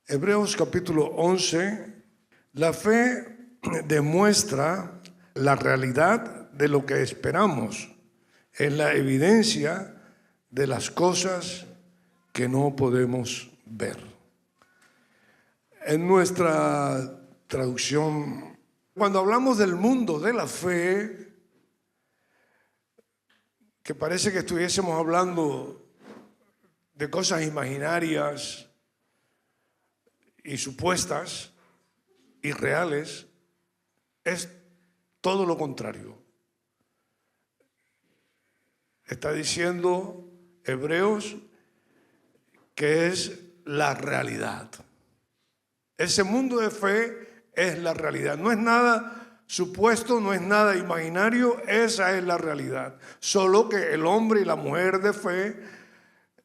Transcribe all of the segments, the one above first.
Hebreos capítulo 11, la fe demuestra la realidad de lo que esperamos, es la evidencia de las cosas que no podemos ver. En nuestra traducción, cuando hablamos del mundo de la fe, que parece que estuviésemos hablando de cosas imaginarias y supuestas, irreales, es todo lo contrario. Está diciendo Hebreos que es la realidad. Ese mundo de fe es la realidad. No es nada supuesto, no es nada imaginario, esa es la realidad. Solo que el hombre y la mujer de fe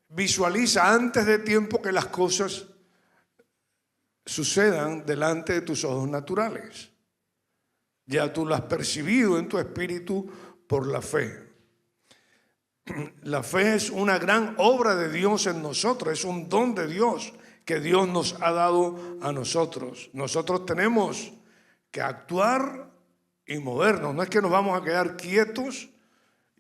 visualiza antes de tiempo que las cosas sucedan delante de tus ojos naturales. Ya tú lo has percibido en tu espíritu por la fe. La fe es una gran obra de Dios en nosotros, es un don de Dios que Dios nos ha dado a nosotros. Nosotros tenemos que actuar y movernos. No es que nos vamos a quedar quietos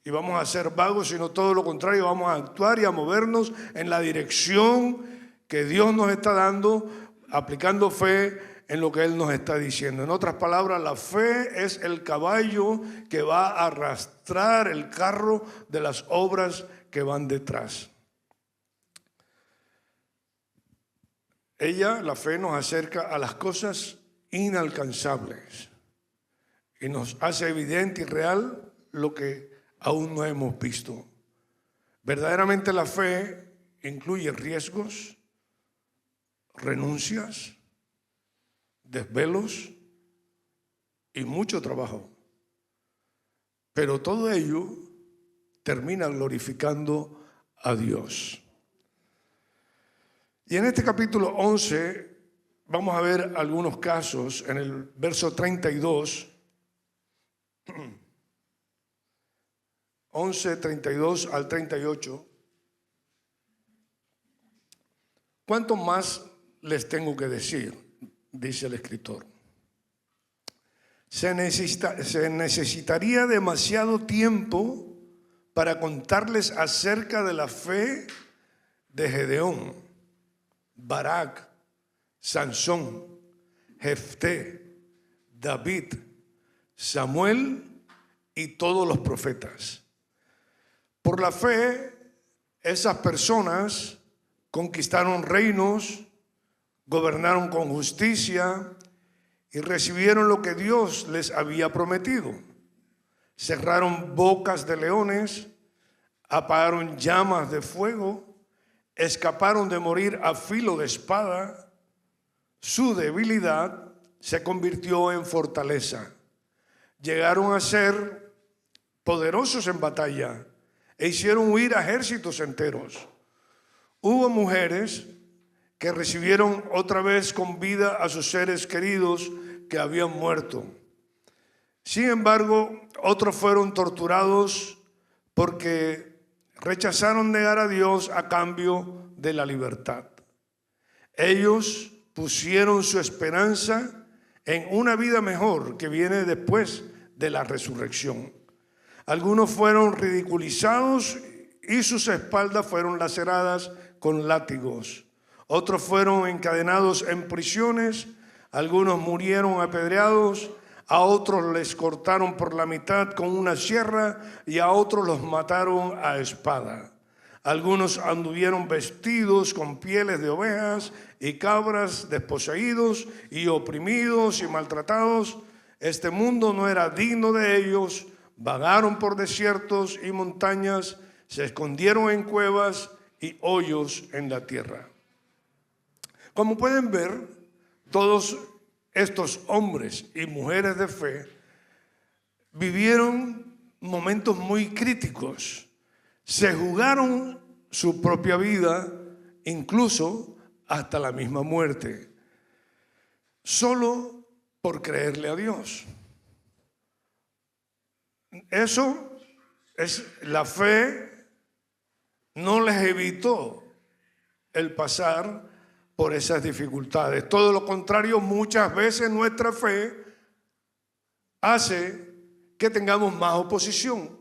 y vamos a ser vagos, sino todo lo contrario, vamos a actuar y a movernos en la dirección que Dios nos está dando, aplicando fe en lo que Él nos está diciendo. En otras palabras, la fe es el caballo que va a arrastrar el carro de las obras que van detrás. La fe nos acerca a las cosas inalcanzables y nos hace evidente y real lo que aún no hemos visto. Verdaderamente la fe incluye riesgos, renuncias, desvelos y mucho trabajo. Pero todo ello termina glorificando a Dios. Y en este capítulo 11 vamos a ver algunos casos en el verso 32, 11, 32 al 38. ¿Cuánto más les tengo que decir? Dice el escritor. Se necesitaría demasiado tiempo para contarles acerca de la fe de Gedeón, Barak, Sansón, Jefté, David, Samuel y todos los profetas. Por la fe, esas personas conquistaron reinos, gobernaron con justicia y recibieron lo que Dios les había prometido. Cerraron bocas de leones, apagaron llamas de fuego, escaparon de morir a filo de espada. Su debilidad se convirtió en fortaleza. Llegaron a ser poderosos en batalla e hicieron huir a ejércitos enteros. Hubo mujeres que recibieron otra vez con vida a sus seres queridos que habían muerto. Sin embargo, otros fueron torturados porque rechazaron negar a Dios a cambio de la libertad. Ellos pusieron su esperanza en una vida mejor que viene después de la resurrección. Algunos fueron ridiculizados y sus espaldas fueron laceradas con látigos. Otros fueron encadenados en prisiones, algunos murieron apedreados, a otros les cortaron por la mitad con una sierra y a otros los mataron a espada. Algunos anduvieron vestidos con pieles de ovejas y cabras, desposeídos y oprimidos y maltratados. Este mundo no era digno de ellos, vagaron por desiertos y montañas, se escondieron en cuevas y hoyos en la tierra. Como pueden ver, todos estos hombres y mujeres de fe vivieron momentos muy críticos. Se jugaron su propia vida, incluso hasta la misma muerte, solo por creerle a Dios. Eso es la fe, no les evitó el pasar por esas dificultades. Todo lo contrario, muchas veces nuestra fe hace que tengamos más oposición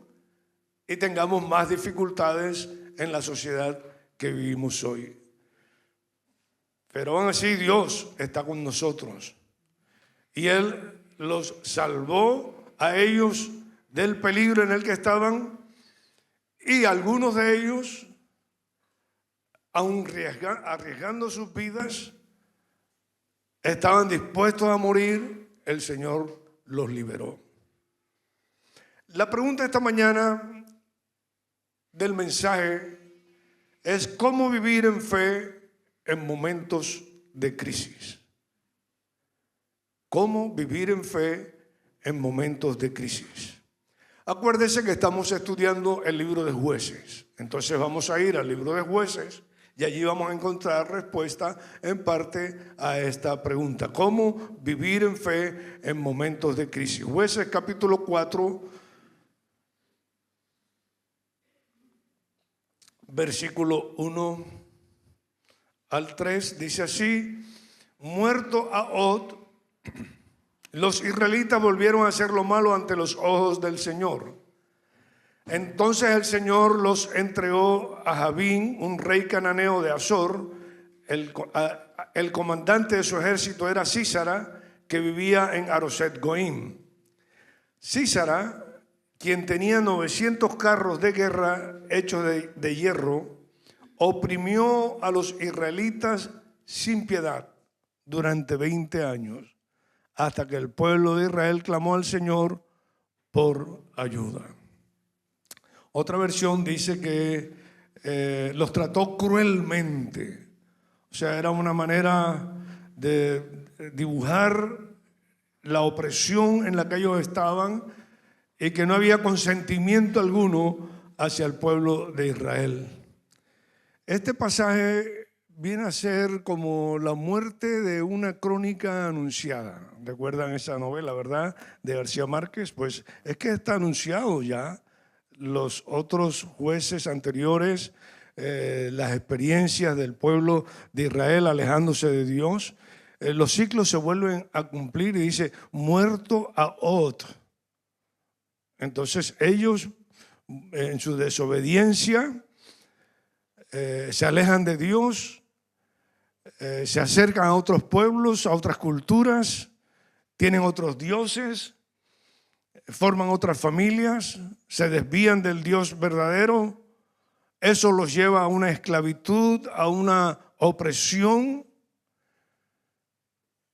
y tengamos más dificultades en la sociedad que vivimos hoy. Pero aún así Dios está con nosotros y Él los salvó a ellos del peligro en el que estaban, y algunos de ellos, aun arriesgando sus vidas, estaban dispuestos a morir. El Señor los liberó. La pregunta esta mañana del mensaje es cómo vivir en fe en momentos de crisis. ¿Cómo vivir en fe en momentos de crisis? Acuérdese que estamos estudiando el libro de Jueces. Entonces vamos a ir al libro de Jueces y allí vamos a encontrar respuesta en parte a esta pregunta. ¿Cómo vivir en fe en momentos de crisis? Jueces capítulo 4, versículo 1 al 3, dice así: muerto Og, los israelitas volvieron a hacer lo malo ante los ojos del Señor. Entonces el Señor los entregó a Jabín, un rey cananeo de Azor. El comandante de su ejército era Sísara, que vivía en Aroset Goim. Sísara, quien tenía 900 carros de guerra hechos de hierro, oprimió a los israelitas sin piedad durante 20 años, hasta que el pueblo de Israel clamó al Señor por ayuda. Otra versión dice que los trató cruelmente. O sea, era una manera de dibujar la opresión en la que ellos estaban y que no había consentimiento alguno hacia el pueblo de Israel. Este pasaje viene a ser como la muerte de una crónica anunciada. ¿Recuerdan esa novela, verdad? De García Márquez. Pues es que está anunciado ya. Los otros jueces anteriores, las experiencias del pueblo de Israel alejándose de Dios, los ciclos se vuelven a cumplir y dice, muerto Og. Entonces ellos, en su desobediencia, se alejan de Dios, se acercan a otros pueblos, a otras culturas, tienen otros dioses, forman otras familias, se desvían del Dios verdadero. Eso los lleva a una esclavitud, a una opresión.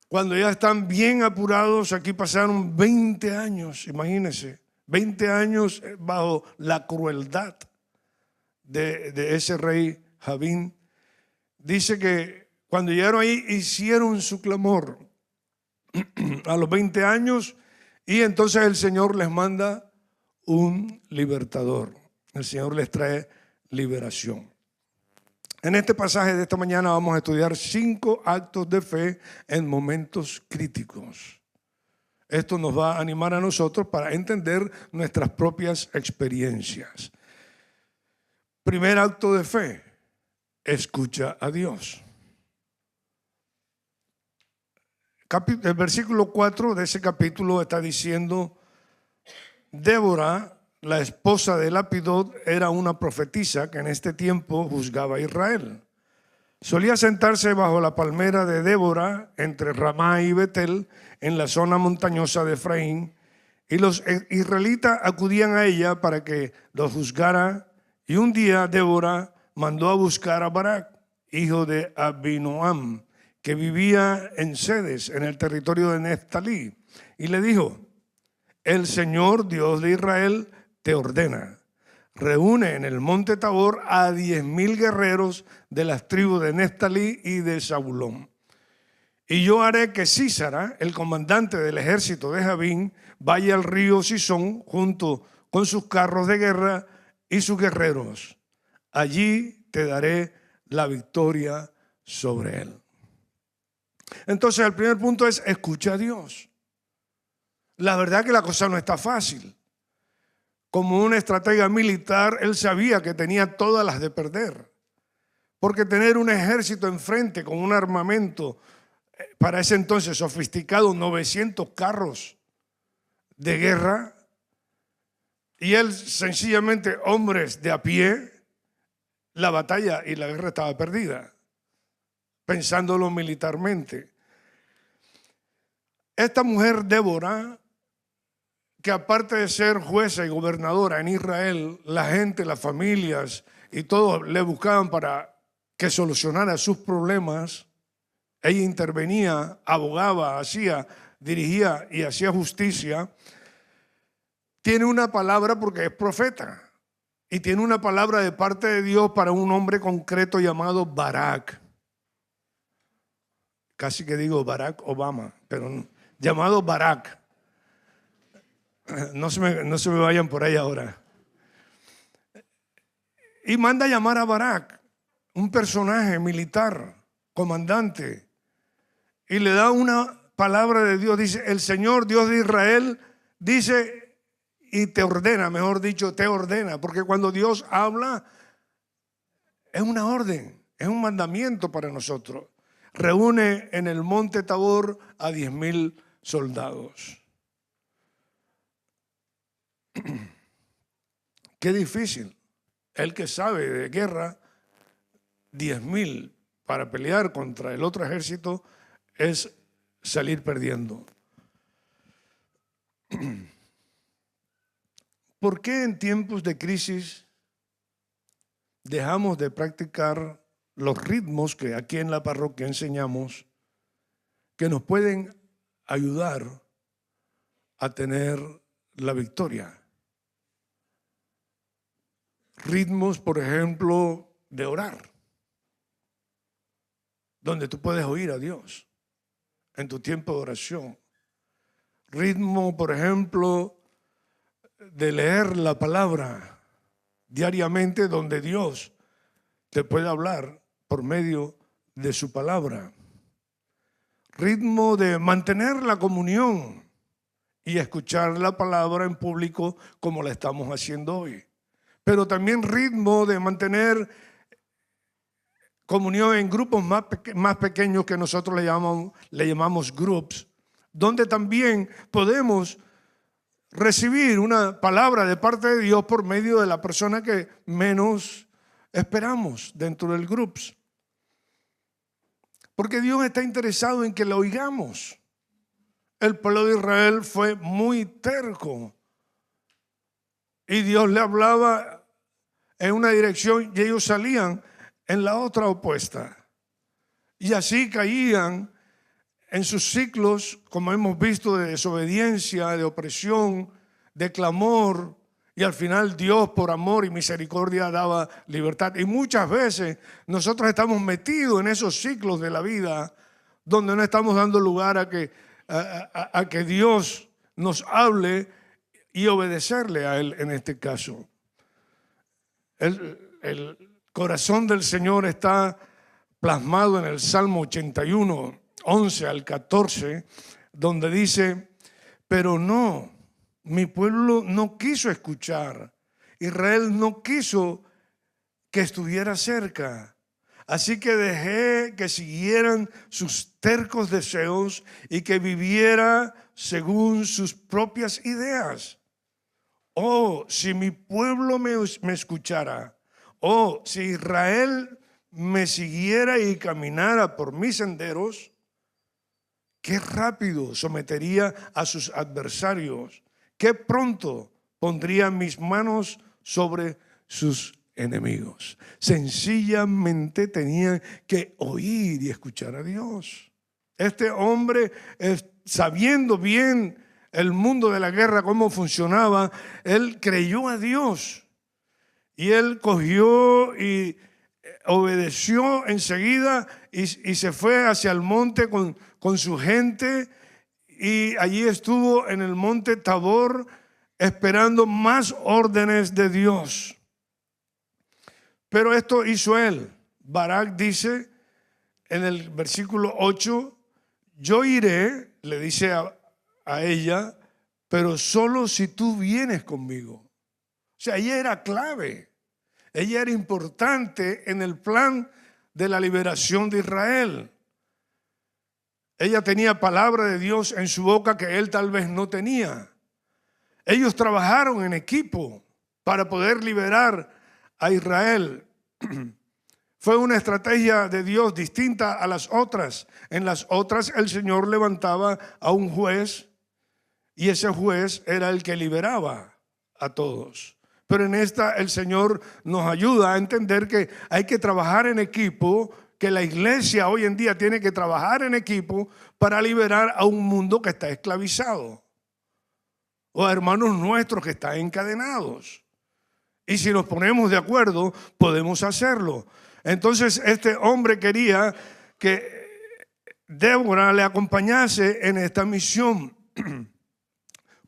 Cuando ya están bien apurados, aquí pasaron 20 años, imagínense, 20 años bajo la crueldad de ese rey Jabín. Dice que cuando llegaron ahí hicieron su clamor a los 20 años, y entonces el Señor les manda un libertador. El Señor les trae liberación. En este pasaje de esta mañana vamos a estudiar 5 actos de fe en momentos críticos. Esto nos va a animar a nosotros para entender nuestras propias experiencias. Primer acto de fe, escucha a Dios. El versículo 4 de ese capítulo está diciendo: Débora, la esposa de Lapidot, era una profetisa que en este tiempo juzgaba a Israel. Solía sentarse bajo la palmera de Débora entre Ramá y Betel, en la zona montañosa de Efraín, y los israelitas acudían a ella para que los juzgara. Y un día Débora mandó a buscar a Barak, hijo de Abinoam, que vivía en Sedes, en el territorio de Neftalí, y le dijo: el Señor, Dios de Israel, te ordena, reúne en el monte Tabor a 10,000 guerreros de las tribus de Neftalí y de Zabulón. Y yo haré que Sísara, el comandante del ejército de Jabín, vaya al río Sison junto con sus carros de guerra y sus guerreros. Allí te daré la victoria sobre él. Entonces el primer punto es: escucha a Dios. La verdad que la cosa no está fácil. Como un estratega militar, él sabía que tenía todas las de perder, porque tener un ejército enfrente con un armamento para ese entonces sofisticado, 900 carros de guerra, y él sencillamente hombres de a pie, la batalla y la guerra estaba perdida, pensándolo militarmente. Esta mujer Débora, que aparte de ser jueza y gobernadora en Israel, la gente, las familias y todos le buscaban para que solucionara sus problemas. Ella intervenía, abogaba, dirigía y hacía justicia. Tiene una palabra porque es profeta. Y tiene una palabra de parte de Dios para un hombre concreto llamado Barak. Casi que digo Barack Obama, pero no, llamado Barak. No se me vayan por ahí ahora. Y manda a llamar a Barak, un personaje militar, comandante, y le da una palabra de Dios. Dice, el Señor Dios de Israel dice y te ordena, mejor dicho, te ordena, porque cuando Dios habla es una orden, es un mandamiento para nosotros. Reúne en el monte Tabor a 10,000 soldados. Qué difícil. El que sabe de guerra, 10,000 para pelear contra el otro ejército es salir perdiendo. ¿Por qué en tiempos de crisis dejamos de practicar los ritmos que aquí en la parroquia enseñamos, que nos pueden ayudar a tener la victoria? Ritmos, por ejemplo, de orar, donde tú puedes oír a Dios en tu tiempo de oración. Ritmo, por ejemplo, de leer la palabra diariamente, donde Dios te puede hablar por medio de su palabra. Ritmo de mantener la comunión y escuchar la palabra en público como la estamos haciendo hoy. Pero también ritmo de mantener comunión en grupos más pequeños que nosotros le llamamos groups, donde también podemos recibir una palabra de parte de Dios por medio de la persona que menos esperamos dentro del groups. Porque Dios está interesado en que lo oigamos. El pueblo de Israel fue muy terco y Dios le hablaba en una dirección y ellos salían en la otra opuesta. Y así caían en sus ciclos, como hemos visto, de desobediencia, de opresión, de clamor, y al final Dios por amor y misericordia daba libertad. Y muchas veces nosotros estamos metidos en esos ciclos de la vida donde no estamos dando lugar a que Dios nos hable y obedecerle a Él en este caso. El corazón del Señor está plasmado en el Salmo 81, 11 al 14, donde dice, pero no, mi pueblo no quiso escuchar, Israel no quiso que estuviera cerca, así que dejé que siguieran sus tercos deseos y que viviera según sus propias ideas. Oh, si mi pueblo me escuchara, oh, si Israel me siguiera y caminara por mis senderos, qué rápido sometería a sus adversarios, qué pronto pondría mis manos sobre sus enemigos. Sencillamente tenían que oír y escuchar a Dios. Este hombre, sabiendo bien el mundo de la guerra, cómo funcionaba, él creyó a Dios y él cogió y obedeció enseguida y se fue hacia el monte con su gente, y allí estuvo en el monte Tabor esperando más órdenes de Dios. Pero esto hizo él. Barak dice en el versículo 8, yo iré, le dice a ella, pero solo si tú vienes conmigo. O sea, ella era clave, ella era importante en el plan de la liberación de Israel. Ella tenía palabra de Dios en su boca que él tal vez no tenía. Ellos trabajaron en equipo para poder liberar a Israel. Fue una estrategia de Dios distinta a las otras. En las otras el Señor levantaba a un juez y ese juez era el que liberaba a todos. Pero en esta el Señor nos ayuda a entender que hay que trabajar en equipo, que la iglesia hoy en día tiene que trabajar en equipo para liberar a un mundo que está esclavizado o a hermanos nuestros que están encadenados. Y si nos ponemos de acuerdo, podemos hacerlo. Entonces este hombre quería que Débora le acompañase en esta misión.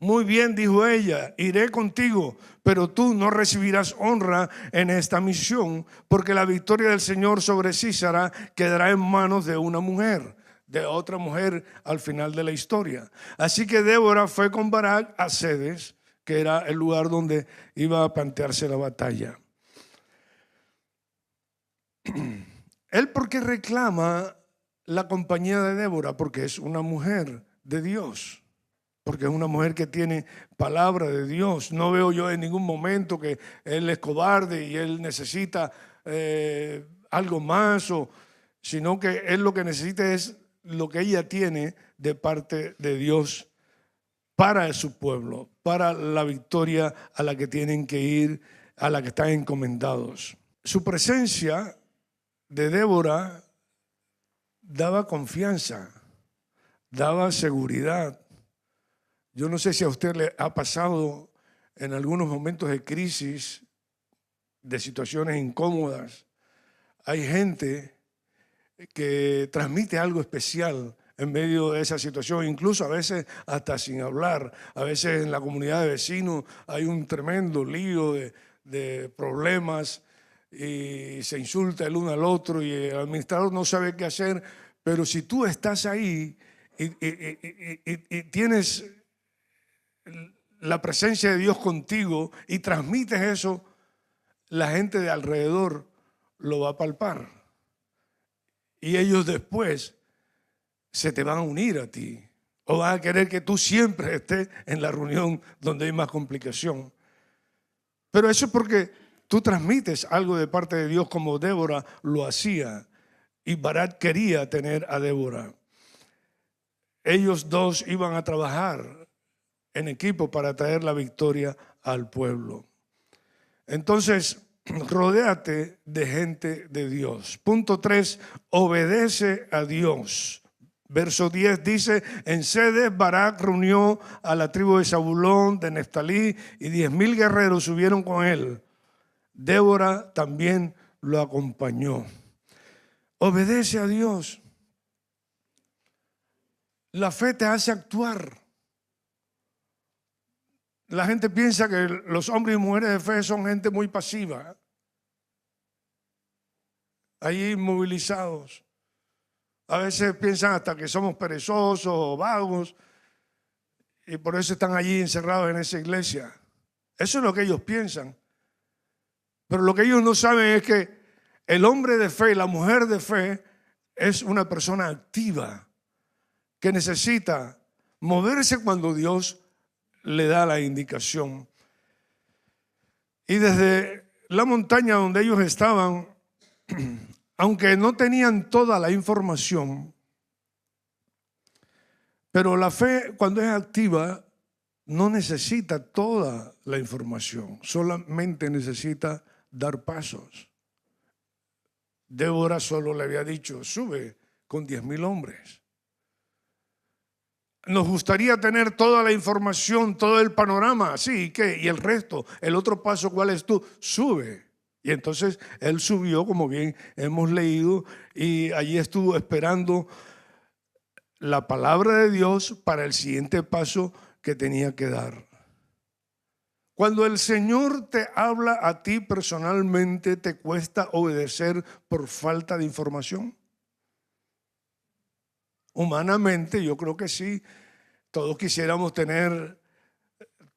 Muy bien, dijo ella, iré contigo, pero tú no recibirás honra en esta misión, porque la victoria del Señor sobre Sísara quedará en manos de una mujer, de otra mujer al final de la historia. Así que Débora fue con Barak a Cedes, que era el lugar donde iba a plantearse la batalla. Él, ¿por qué reclama la compañía de Débora? Porque es una mujer de Dios. Porque es una mujer que tiene palabra de Dios. No veo yo en ningún momento que él es cobarde y él necesita algo más, sino que él lo que necesita es lo que ella tiene de parte de Dios para su pueblo, para la victoria a la que tienen que ir, a la que están encomendados. Su presencia de Débora daba confianza, daba seguridad. Yo no sé si a usted le ha pasado en algunos momentos de crisis, de situaciones incómodas. Hay gente que transmite algo especial en medio de esa situación, incluso a veces hasta sin hablar. A veces en la comunidad de vecinos hay un tremendo lío de problemas y se insulta el uno al otro y el administrador no sabe qué hacer. Pero si tú estás ahí y tienes la presencia de Dios contigo y transmites eso, la gente de alrededor lo va a palpar. Y ellos después se te van a unir a ti o van a querer que tú siempre estés en la reunión donde hay más complicación. Pero eso es porque tú transmites algo de parte de Dios, como Débora lo hacía, y Barak quería tener a Débora. Ellos dos iban a trabajar en equipo para traer la victoria al pueblo. Entonces, rodéate de gente de Dios. Punto 3, obedece a Dios. Verso 10 dice, en Cedes Barak reunió a la tribu de Zabulón, de Neftalí, y 10,000 guerreros subieron con él. Débora también lo acompañó. Obedece a Dios. La fe te hace actuar. La gente piensa que los hombres y mujeres de fe son gente muy pasiva, ahí inmovilizados. A veces piensan hasta que somos perezosos o vagos y por eso están allí encerrados en esa iglesia. Eso es lo que ellos piensan. Pero lo que ellos no saben es que el hombre de fe y la mujer de fe es una persona activa que necesita moverse cuando Dios le da la indicación. Y desde la montaña donde ellos estaban, aunque no tenían toda la información, pero la fe cuando es activa no necesita toda la información, solamente necesita dar pasos. Débora solo le había dicho, sube con 10,000 hombres. Nos gustaría tener toda la información, todo el panorama, sí, ¿y qué? Y el resto, el otro paso, ¿cuál es tú? Sube. Y entonces él subió, como bien hemos leído, y allí estuvo esperando la palabra de Dios para el siguiente paso que tenía que dar. Cuando el Señor te habla a ti personalmente, ¿te cuesta obedecer por falta de información? Humanamente yo creo que sí. Todos quisiéramos tener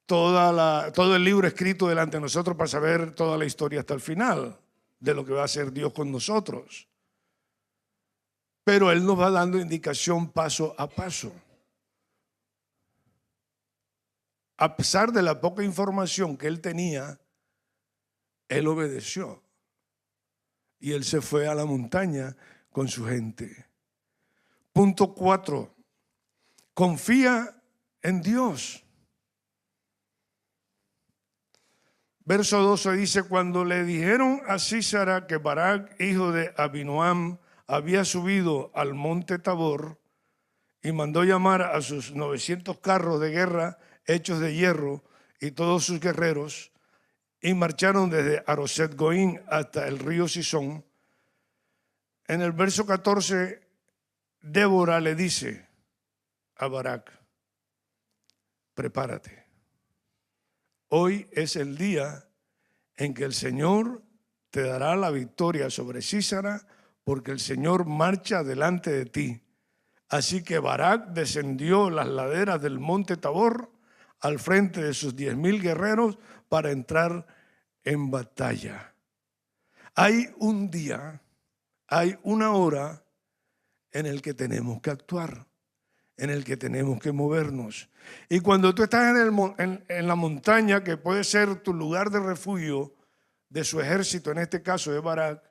todo el libro escrito delante de nosotros para saber toda la historia hasta el final de lo que va a hacer Dios con nosotros. Pero él nos va dando indicación paso a paso. A pesar de la poca información que él tenía, él obedeció. Y él se fue a la montaña con su gente. Punto 4. Confía en Dios. Verso 12 dice: cuando le dijeron a Sísara que Barac, hijo de Abinoam, había subido al monte Tabor y mandó llamar a sus 900 carros de guerra hechos de hierro y todos sus guerreros, y marcharon desde Aroset Goín hasta el río Sison. En el verso 14, Débora le dice a Barac: prepárate. Hoy es el día en que el Señor te dará la victoria sobre Sísara, porque el Señor marcha delante de ti. Así que Barac descendió las laderas del monte Tabor al frente de sus 10,000 guerreros para entrar en batalla. Hay un día, hay una hora en el que tenemos que actuar, en el que tenemos que movernos. Y cuando tú estás en la montaña, que puede ser tu lugar de refugio de su ejército, en este caso de Barac,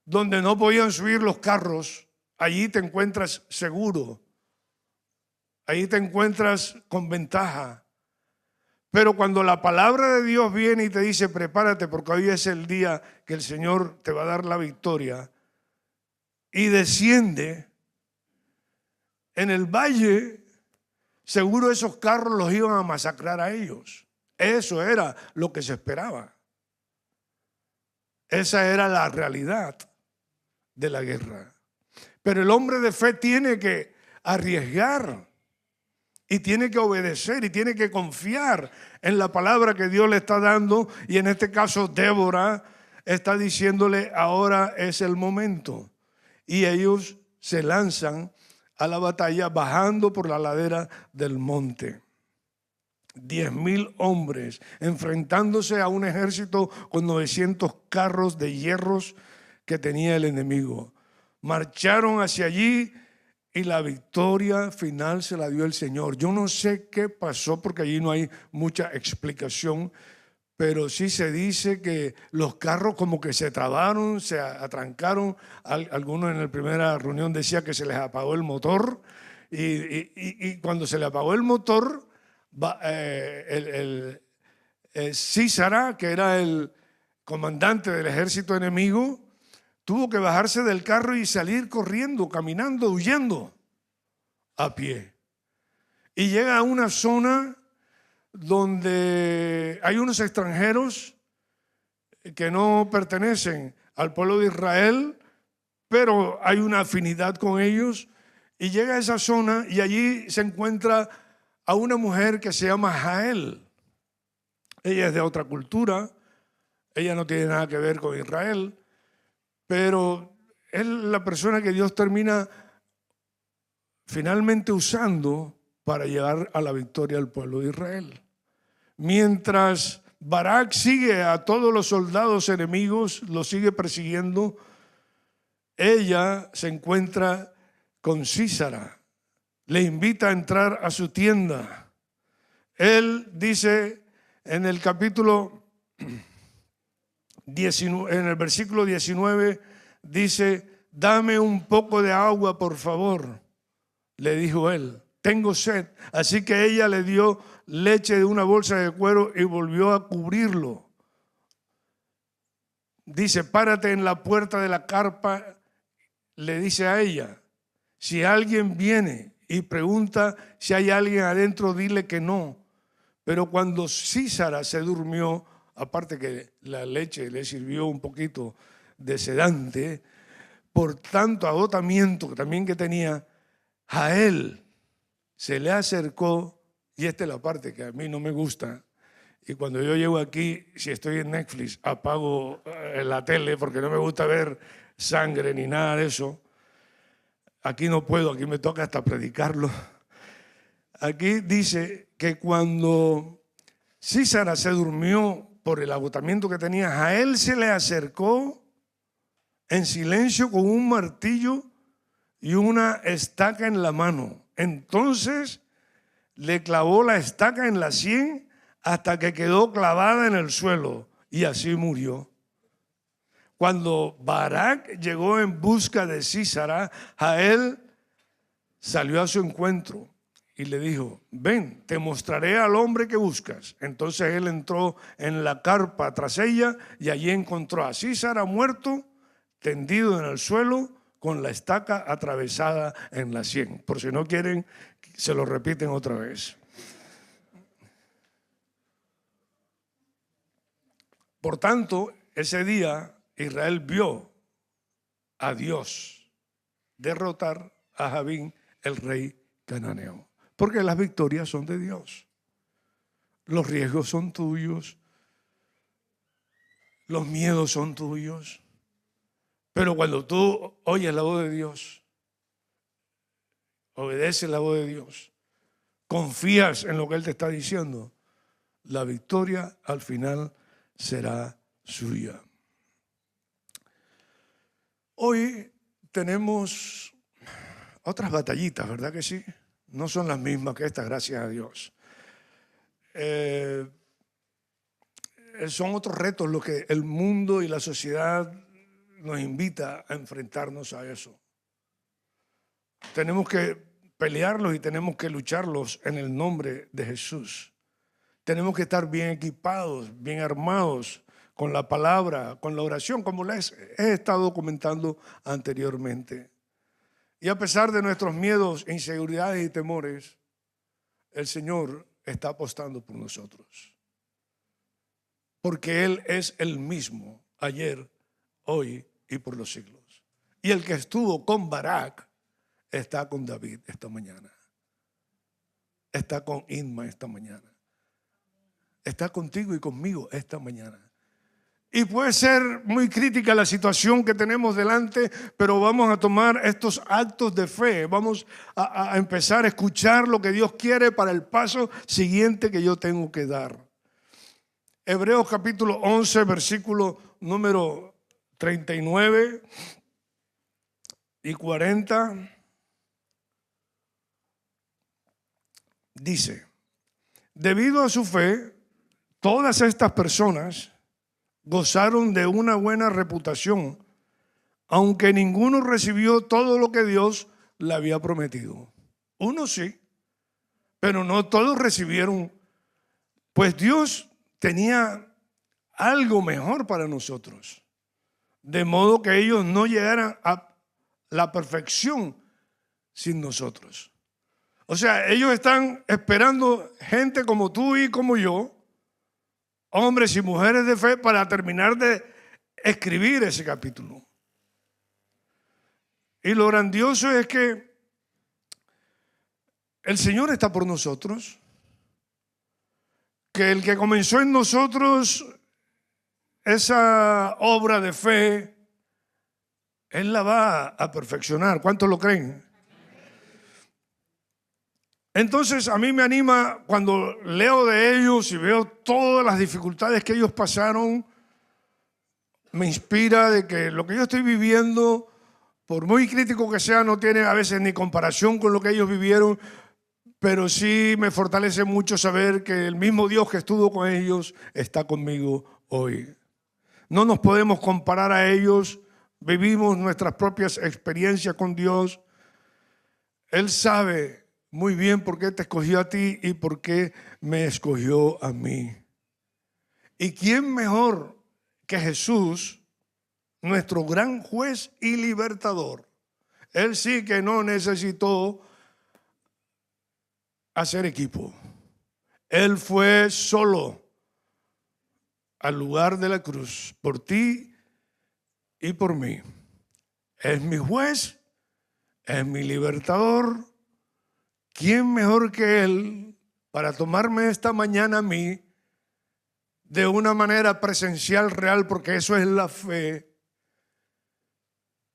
donde no podían subir los carros, allí te encuentras seguro, allí te encuentras con ventaja. Pero cuando la palabra de Dios viene y te dice: prepárate porque hoy es el día que el Señor te va a dar la victoria, y desciende en el valle, seguro esos carros los iban a masacrar a ellos. Eso era lo que se esperaba. Esa era la realidad de la guerra. Pero el hombre de fe tiene que arriesgar y tiene que obedecer y tiene que confiar en la palabra que Dios le está dando. Y en este caso Débora está diciéndole: ahora es el momento. Y ellos se lanzan a la batalla bajando por la ladera del monte. 10,000 hombres enfrentándose a un ejército con 900 carros de hierros que tenía el enemigo. Marcharon hacia allí y la victoria final se la dio el Señor. Yo no sé qué pasó porque allí no hay mucha explicación, pero sí se dice que los carros como que se trabaron, se atrancaron. Algunos en la primera reunión decía que se les apagó el motor, y cuando se le apagó el motor, Sísara, que era el comandante del ejército enemigo, tuvo que bajarse del carro y salir corriendo, caminando, huyendo a pie. Y llega a una zona donde hay unos extranjeros que no pertenecen al pueblo de Israel, pero hay una afinidad con ellos, y llega a esa zona y allí se encuentra a una mujer que se llama Jael. Ella es de otra cultura, ella no tiene nada que ver con Israel, pero es la persona que Dios termina finalmente usando para llevar a la victoria al pueblo de Israel. Mientras Barac sigue a todos los soldados enemigos, los sigue persiguiendo, ella se encuentra con Sísara, le invita a entrar a su tienda. Él dice en el capítulo 19, en el versículo 19, dice: dame un poco de agua, por favor. Le dijo él: tengo sed. Así que ella le dio leche de una bolsa de cuero y volvió a cubrirlo. Dice: párate en la puerta de la carpa. Le dice a ella: si alguien viene y pregunta si hay alguien adentro, dile que no. Pero cuando Sísara se durmió, aparte que la leche le sirvió un poquito de sedante, por tanto agotamiento también que tenía, Jael se le acercó, y esta es la parte que a mí no me gusta, y cuando yo llego aquí, si estoy en Netflix, apago la tele porque no me gusta ver sangre ni nada de eso. Aquí no puedo, aquí me toca hasta predicarlo. Aquí dice que cuando Sísara se durmió por el agotamiento que tenía, Jael se le acercó en silencio con un martillo y una estaca en la mano. Entonces le clavó la estaca en la sien hasta que quedó clavada en el suelo, y así murió. Cuando Barak llegó en busca de Sísara, Jael salió a su encuentro y le dijo: ven, te mostraré al hombre que buscas. Entonces él entró en la carpa tras ella y allí encontró a Sísara muerto, tendido en el suelo, con la estaca atravesada en la sien. Por si no quieren, se lo repiten otra vez. Por tanto, ese día Israel vio a Dios derrotar a Jabín, el rey cananeo. Porque las victorias son de Dios. Los riesgos son tuyos. Los miedos son tuyos. Pero cuando tú oyes la voz de Dios, obedeces la voz de Dios, confías en lo que Él te está diciendo, la victoria al final será suya. Hoy tenemos otras batallitas, ¿verdad que sí? No son las mismas que estas, gracias a Dios. Son otros retos los que el mundo y la sociedad nos invita a enfrentarnos a eso. Tenemos que pelearlos y tenemos que lucharlos en el nombre de Jesús. Tenemos que estar bien equipados, bien armados con la palabra, con la oración, como les he estado comentando anteriormente. Y a pesar de nuestros miedos, inseguridades y temores, el Señor está apostando por nosotros. Porque Él es el mismo ayer, hoy y por los siglos. Y el que estuvo con Barak está con David esta mañana. Está con Inma esta mañana. Está contigo y conmigo esta mañana. Y puede ser muy crítica la situación que tenemos delante, pero vamos a tomar estos actos de fe. Vamos a empezar a escuchar lo que Dios quiere para el paso siguiente que yo tengo que dar. Hebreos capítulo 11, versículo número 39 y 40. Dice: debido a su fe, todas estas personas gozaron de una buena reputación, aunque ninguno recibió todo lo que Dios le había prometido. Uno sí, pero no todos recibieron, pues Dios tenía algo mejor para nosotros, de modo que ellos no llegaran a la perfección sin nosotros. O sea, ellos están esperando gente como tú y como yo, hombres y mujeres de fe, para terminar de escribir ese capítulo. Y lo grandioso es que el Señor está por nosotros, que el que comenzó en nosotros esa obra de fe, Él la va a perfeccionar. ¿Cuántos lo creen? Entonces a mí me anima cuando leo de ellos y veo todas las dificultades que ellos pasaron. Me inspira de que lo que yo estoy viviendo, por muy crítico que sea, no tiene a veces ni comparación con lo que ellos vivieron, pero sí me fortalece mucho saber que el mismo Dios que estuvo con ellos está conmigo hoy. No nos podemos comparar a ellos, vivimos nuestras propias experiencias con Dios. Él sabe muy bien por qué te escogió a ti y por qué me escogió a mí. ¿Y quién mejor que Jesús, nuestro gran juez y libertador? Él sí que no necesitó hacer equipo. Él fue solo al lugar de la cruz por ti y por mí. Es mi juez, es mi libertador. ¿Quién mejor que Él para tomarme esta mañana a mí de una manera presencial, real, porque eso es la fe,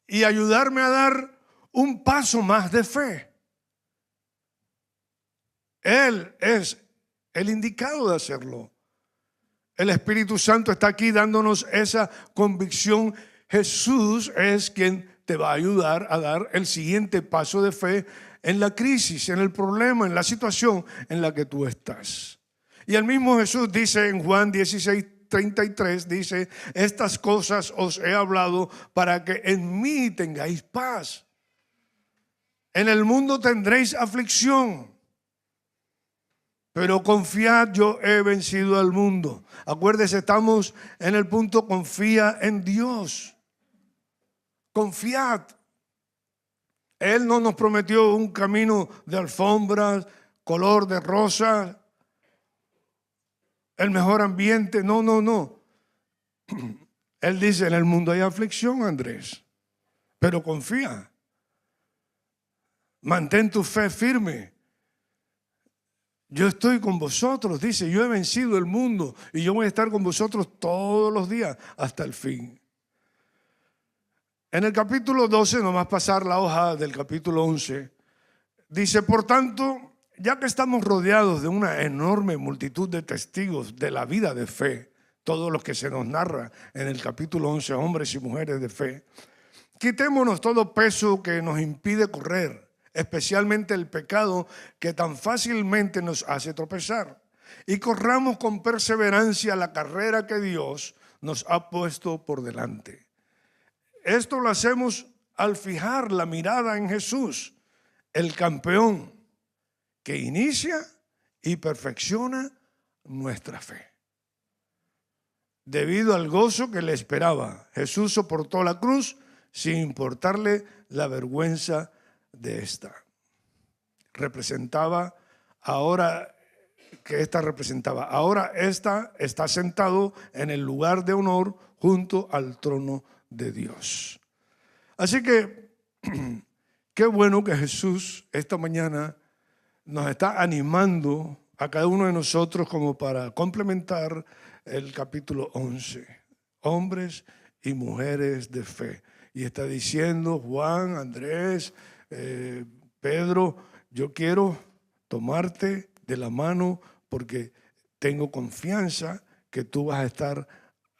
y ayudarme a dar un paso más de fe? Él es el indicado de hacerlo. El Espíritu Santo está aquí dándonos esa convicción. Jesús es quien te va a ayudar a dar el siguiente paso de fe en la crisis, en el problema, en la situación en la que tú estás. Y el mismo Jesús dice en Juan 16:33, dice: estas cosas os he hablado para que en mí tengáis paz. En el mundo tendréis aflicción, pero confiad, yo he vencido al mundo. Acuérdese, estamos en el punto: confía en Dios. Confiad. Él no nos prometió un camino de alfombras, color de rosa, el mejor ambiente. No, no, no. Él dice: en el mundo hay aflicción, Andrés, pero confía. Mantén tu fe firme. Yo estoy con vosotros, dice, yo he vencido el mundo y yo voy a estar con vosotros todos los días hasta el fin. En el capítulo 12, nomás pasar la hoja del capítulo 11, dice: por tanto, ya que estamos rodeados de una enorme multitud de testigos de la vida de fe, todos los que se nos narra en el capítulo 11, hombres y mujeres de fe, quitémonos todo peso que nos impide correr, especialmente el pecado que tan fácilmente nos hace tropezar, y corramos con perseverancia la carrera que Dios nos ha puesto por delante. Esto lo hacemos al fijar la mirada en Jesús, el campeón que inicia y perfecciona nuestra fe. Debido al gozo que le esperaba, Jesús soportó la cruz sin importarle la vergüenza de esta. Representaba ahora que esta representaba. Ahora esta está sentado en el lugar de honor junto al trono de Dios. Así que qué bueno que Jesús esta mañana nos está animando a cada uno de nosotros como para complementar el capítulo 11, hombres y mujeres de fe. Y está diciendo: Juan, Andrés, Pedro, yo quiero tomarte de la mano porque tengo confianza que tú vas a estar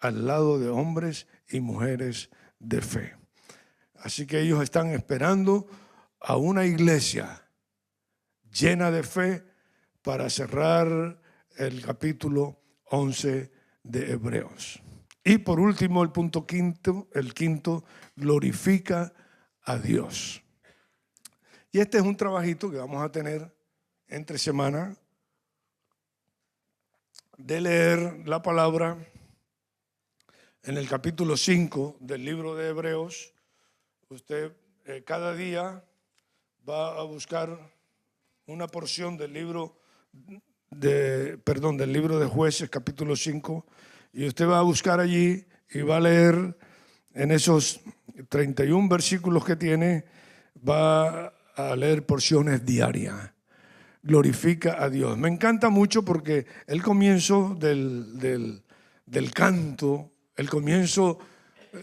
al lado de hombres y mujeres de fe. Así que ellos están esperando a una iglesia llena de fe para cerrar el capítulo 11 de Hebreos. Y por último, el punto quinto, glorifica a Dios. Y este es un trabajito que vamos a tener entre semana, de leer la palabra en el capítulo 5 del libro de Hebreos. Usted cada día va a buscar una porción del libro del libro de Jueces, capítulo 5, y usted va a buscar allí y va a leer en esos 31 versículos que tiene, va a leer porciones diarias. Glorifica a Dios. Me encanta mucho porque el comienzo del canto, el comienzo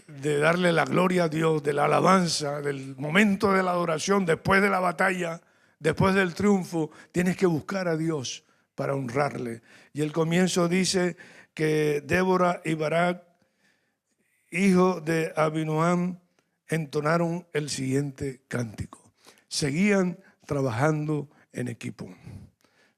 de darle la gloria a Dios, de la alabanza, del momento de la adoración, después de la batalla, después del triunfo, tienes que buscar a Dios para honrarle. Y el comienzo dice que Débora y Barak, hijo de Abinoam, entonaron el siguiente cántico. Seguían trabajando en equipo,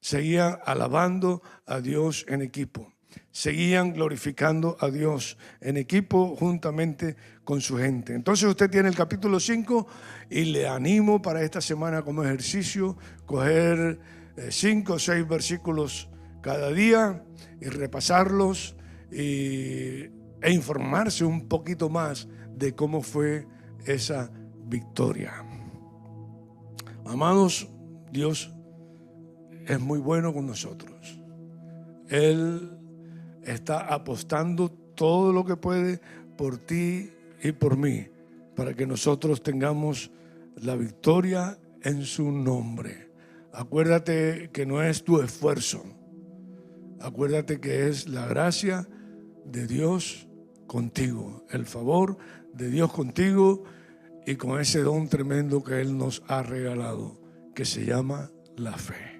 seguían alabando a Dios en equipo, seguían glorificando a Dios en equipo juntamente con su gente. Entonces usted tiene el capítulo 5 y le animo para esta semana como ejercicio coger 5 o 6 versículos cada día y repasarlos e informarse un poquito más de cómo fue esa victoria. Amados, Dios es muy bueno con nosotros. Él está apostando todo lo que puede por ti y por mí, para que nosotros tengamos la victoria en su nombre. Acuérdate que no es tu esfuerzo. Acuérdate que es la gracia de Dios contigo, el favor de Dios contigo y con ese don tremendo que Él nos ha regalado, que se llama la fe.